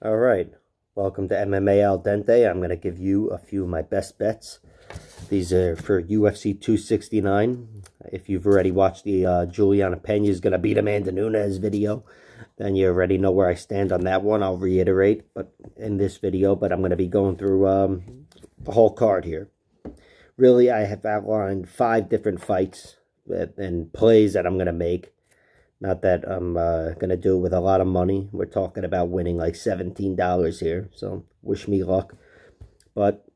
All right, welcome to MMA Al Dente. I'm going to give you a few of my best bets. These are for UFC 269. If you've already watched the Juliana Pena is going to beat Amanda Nunes video, then you already know where I stand on that one. I'll reiterate in this video, but I'm going to be going through the whole card here. Really, I have outlined 5 different fights and plays that I'm going to make. Not that I'm going to do it with a lot of money. We're talking about winning like $17 here, so wish me luck. But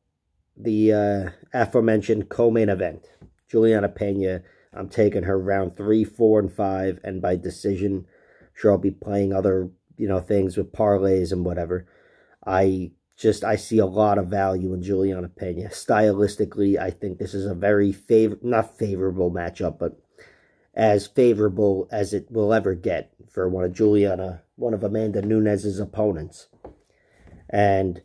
the aforementioned co-main event, Juliana Pena, I'm taking her round 3, 4, and 5, and by decision. Sure, I'll be playing other, things with parlays and whatever. I see a lot of value in Juliana Pena. Stylistically, I think this is a very not favorable matchup, but as favorable as it will ever get for one of Amanda Nunes' opponents. And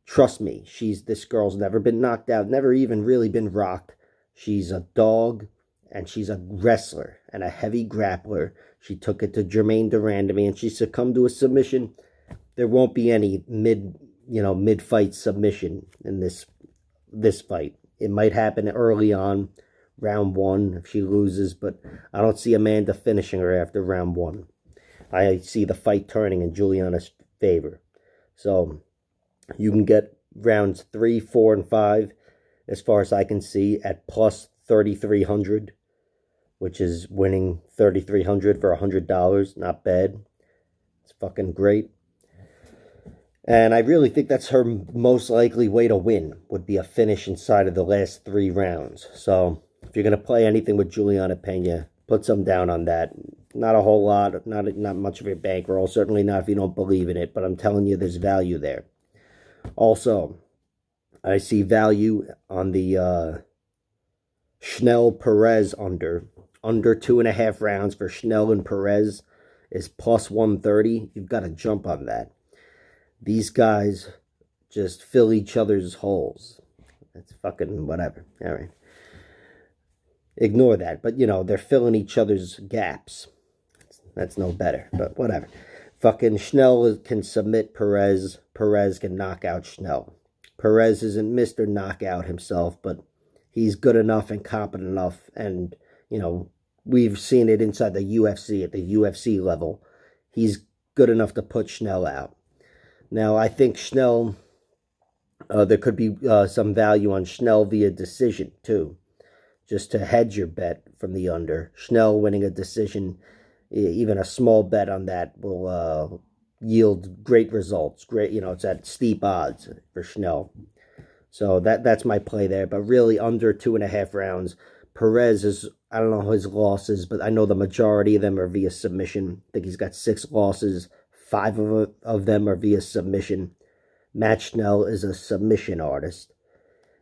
trust me, this girl's never been knocked out, never even really been rocked. She's a dog, and she's a wrestler and a heavy grappler. She took it to Jermaine Durandamy, and she succumbed to a submission. There won't be any mid-fight submission in this fight. It might happen early on, round 1 if she loses, but I don't see Amanda finishing her after round 1. I see the fight turning in Juliana's favor. So you can get rounds 3, 4, and 5, as far as I can see, at plus 3,300, which is winning 3,300 for $100. Not bad. It's fucking great. And I really think that's her most likely way to win, would be a finish inside of the last 3 rounds. So if you're going to play anything with Juliana Pena, put some down on that. Not a whole lot, not much of your bankroll, certainly not if you don't believe in it, but I'm telling you there's value there. Also, I see value on the Schnell-Perez under 2.5 rounds for Schnell and Perez is plus 130. You've got to jump on that. These guys just fill each other's holes. That's fucking whatever. All right. Ignore that. But, they're filling each other's gaps. That's no better. But whatever. Fucking Schnell can submit Perez. Perez can knock out Schnell. Perez isn't Mr. Knockout himself, but he's good enough and competent enough. And, we've seen it inside the UFC, at the UFC level. He's good enough to put Schnell out. Now, I think Schnell, there could be some value on Schnell via decision, too. Just to hedge your bet from the under. Schnell winning a decision, even a small bet on that will yield great results. Great, it's at steep odds for Schnell. So that's my play there. But really, under 2.5 rounds. Perez is, I don't know his losses, but I know the majority of them are via submission. I think he's got 6 losses. 5 of them are via submission. Matt Schnell is a submission artist.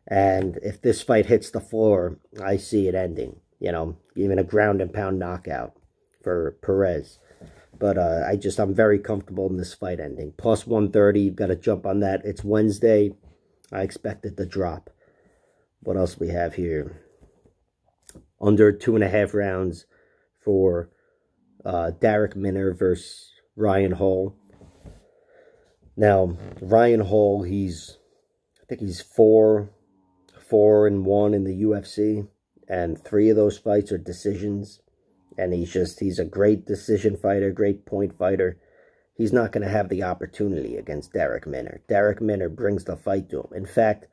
And if this fight hits the floor, I see it ending. Even a ground and pound knockout for Perez. But I'm very comfortable in this fight ending. Plus 130, you've got to jump on that. It's Wednesday. I expect it to drop. What else we have here? Under 2.5 rounds for Derrick Minner versus Ryan Hall. Now, Ryan Hall, I think he's 4-1 in the UFC, and 3 of those fights are decisions. And he's a great decision fighter, great point fighter. He's not going to have the opportunity against Derrick Minner. Derrick Minner brings the fight to him. In fact,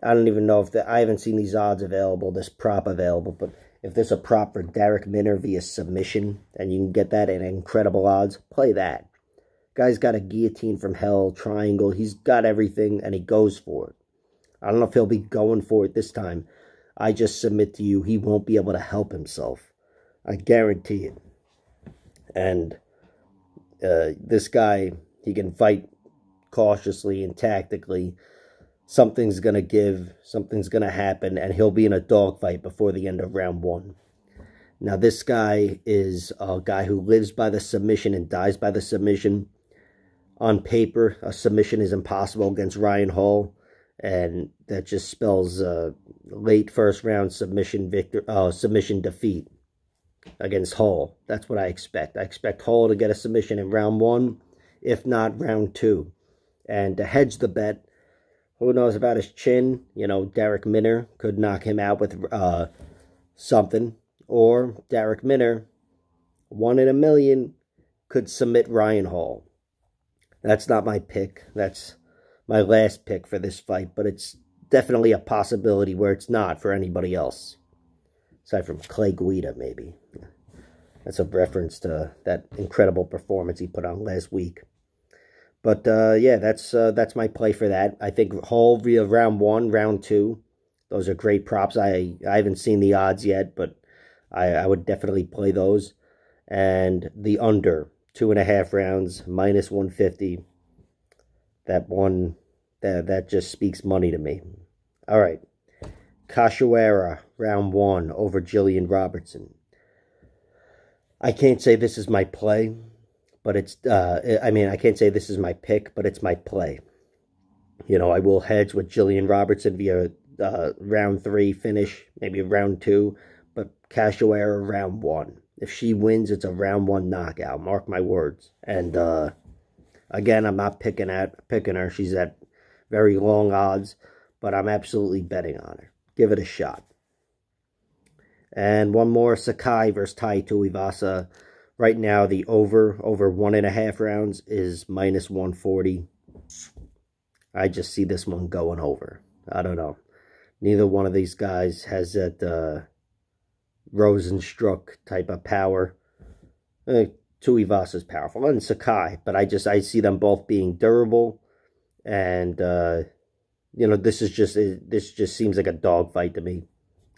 I don't even know I haven't seen these odds available, this prop available, but if there's a prop for Derrick Minner via submission, and you can get that at incredible odds, play that. Guy's got a guillotine from hell, triangle. He's got everything, and he goes for it. I don't know if he'll be going for it this time. I just submit to you, he won't be able to help himself. I guarantee it. And this guy, he can fight cautiously and tactically. Something's going to give, something's going to happen, and he'll be in a dogfight before the end of round 1. Now, this guy is a guy who lives by the submission and dies by the submission. On paper, a submission is impossible against Ryan Hall, and that just spells late first round submission defeat against Hall. That's what I expect. I expect Hall to get a submission in round 1, if not round 2. And to hedge the bet, who knows about his chin? You know, Derrick Minner could knock him out with something. Or Derrick Minner, 1 in a million, could submit Ryan Hall. That's not my pick. That's my last pick for this fight. But it's definitely a possibility where it's not for anybody else. Aside from Clay Guida, maybe. That's a reference to that incredible performance he put on last week. But, yeah, that's my play for that. I think Hall via round 1, round 2. Those are great props. I haven't seen the odds yet, but I would definitely play those. And the under, 2.5 rounds, minus 150. That one, that just speaks money to me. All right. Cachoeira, round 1, over Gillian Robertson. I can't say this is my play, but it's, I can't say this is my pick, but it's my play. You know, I will hedge with Gillian Robertson via round 3 finish, maybe round 2, but Cachoeira round 1. If she wins, it's a round 1 knockout. Mark my words. And, again, I'm not picking her. She's at very long odds, but I'm absolutely betting on her. Give it a shot. And one more, Sakai versus Tuivasa. Right now, the over 1.5 rounds is minus 140. I just see this one going over. I don't know. Neither one of these guys has that Rosenstruck type of power. Tuivasa's powerful, and Sakai, but I see them both being durable, and you know, this just seems like a dogfight to me.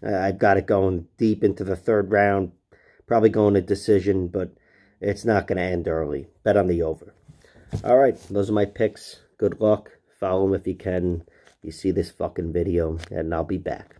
I've got it going deep into the 3rd round, probably going to decision, but it's not going to end early. Bet on the over. All right, those are my picks. Good luck. Follow them if you can. You see this fucking video, and I'll be back.